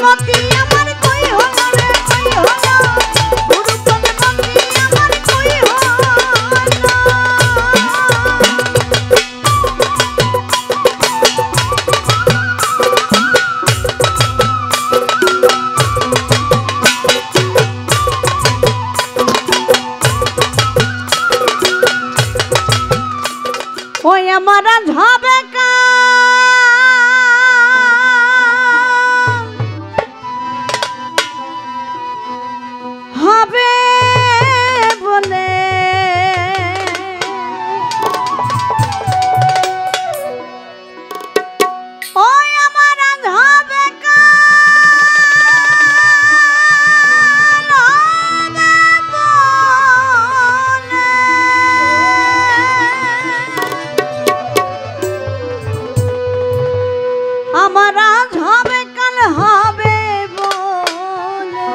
মতি আমার কই হলো রে কই হলো গুরুপদ মতি আমার কই হলো ওই আমার হবে কা হবে বলে ওই আমার হবে কা আমার আজ হবে কাল হবে বলে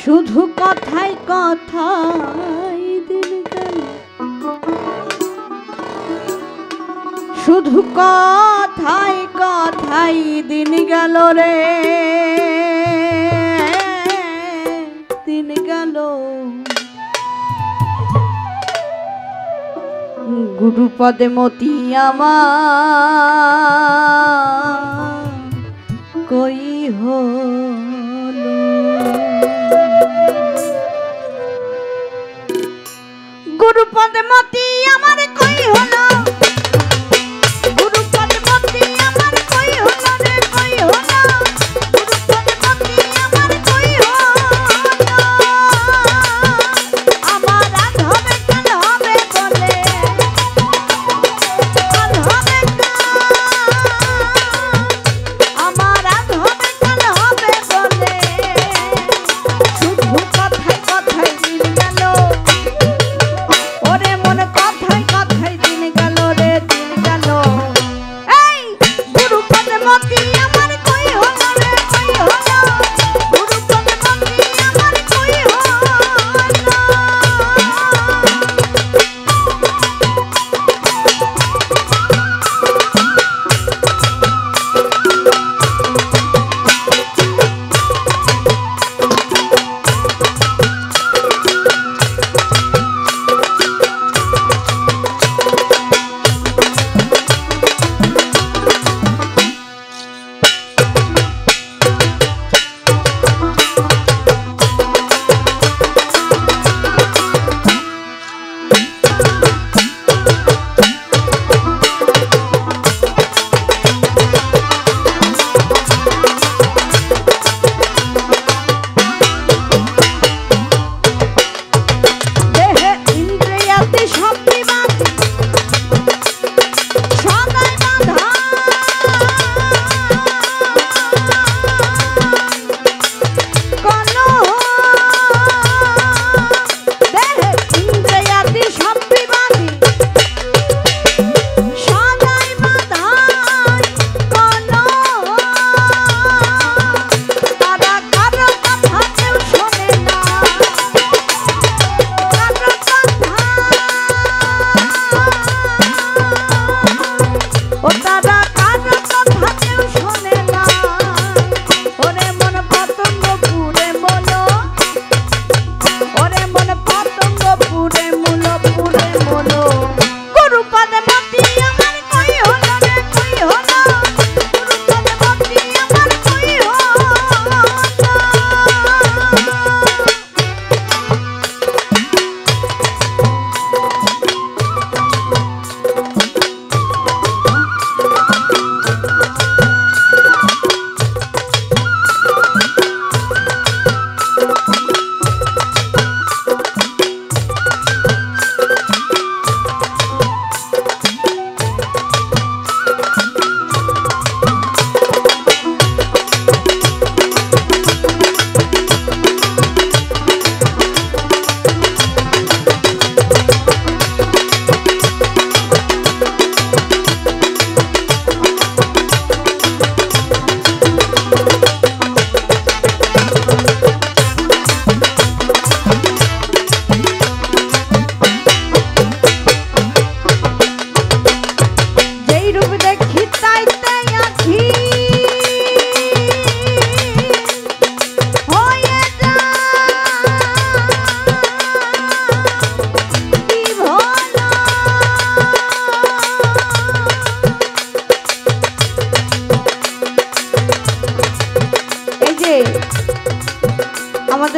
শুধু কথাই কথাই দিন গেল শুধু কথাই কথাই দিন গেল রে দিন গেল গুরুপদে মতি আমার কই হলো গুরুপদে মতি আমার কই হলো গুরুপদে মতি আমার কই হলো রে কই হলো গুরুপদে মতি আমার কই হলো আমার আজ হবে কাল হবে বলে কাল হবে কাল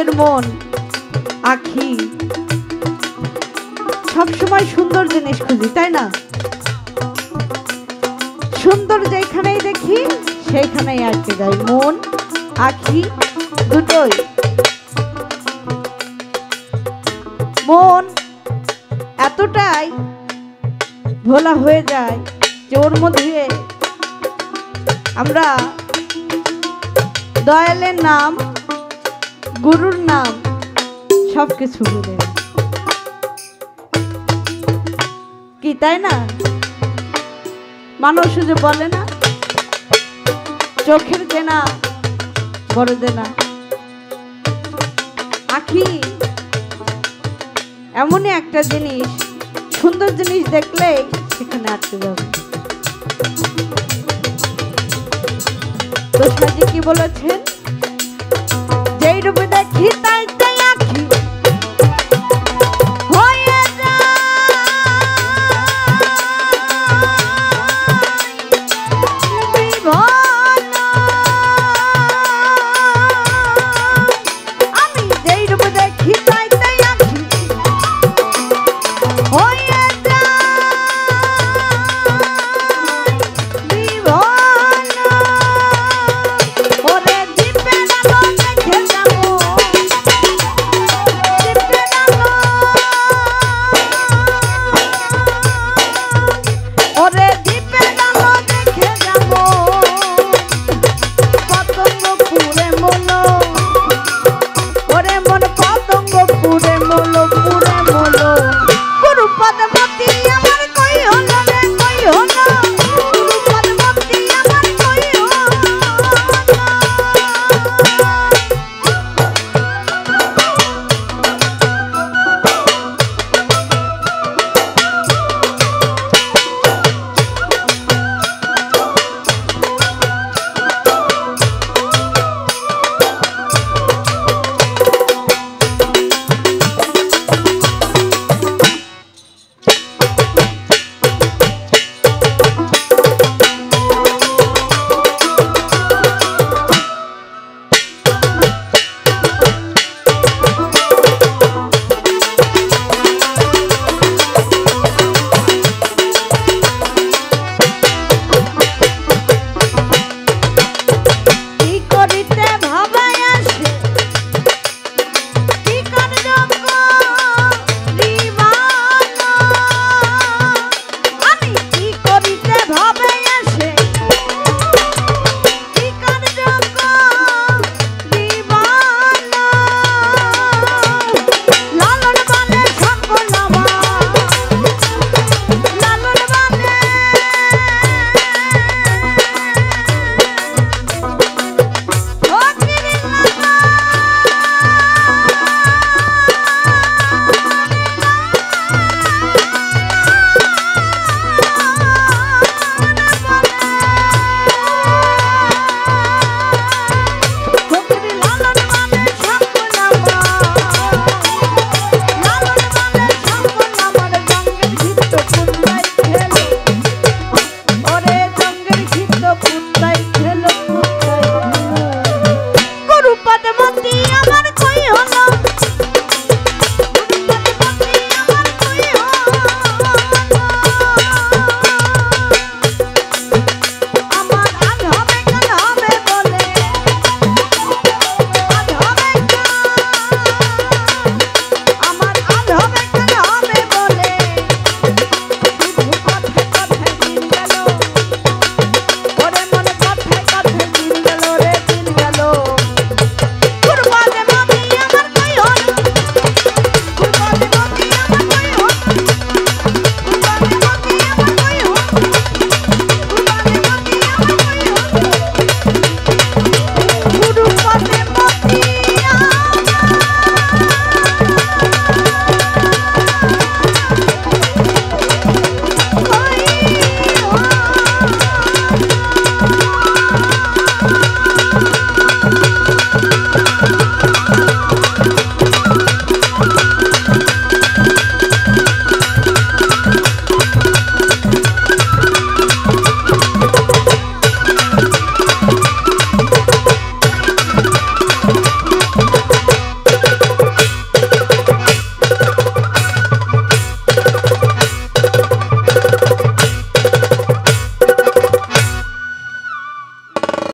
আমাদের মন আখি সবসময় সুন্দর জিনিস খুঁজি, তাই না? সুন্দর যেখানেই দেখি সেইখানেই আটকে যাই, মন আখি দুটোই। মন এতটাই ভোলা হয়ে যায় যে ওর মধ্যে আমরা দয়ালের নাম, গুরুর নাম সবকিছু ভুলে কি, তাই না? মানুষ যে বলে না চোখের দেনা বড় দেনা, আখি এমনই একটা জিনিস, সুন্দর জিনিস দেখলেই সেখানে আটকে যাবে। তো সাজি কি বলেছেন?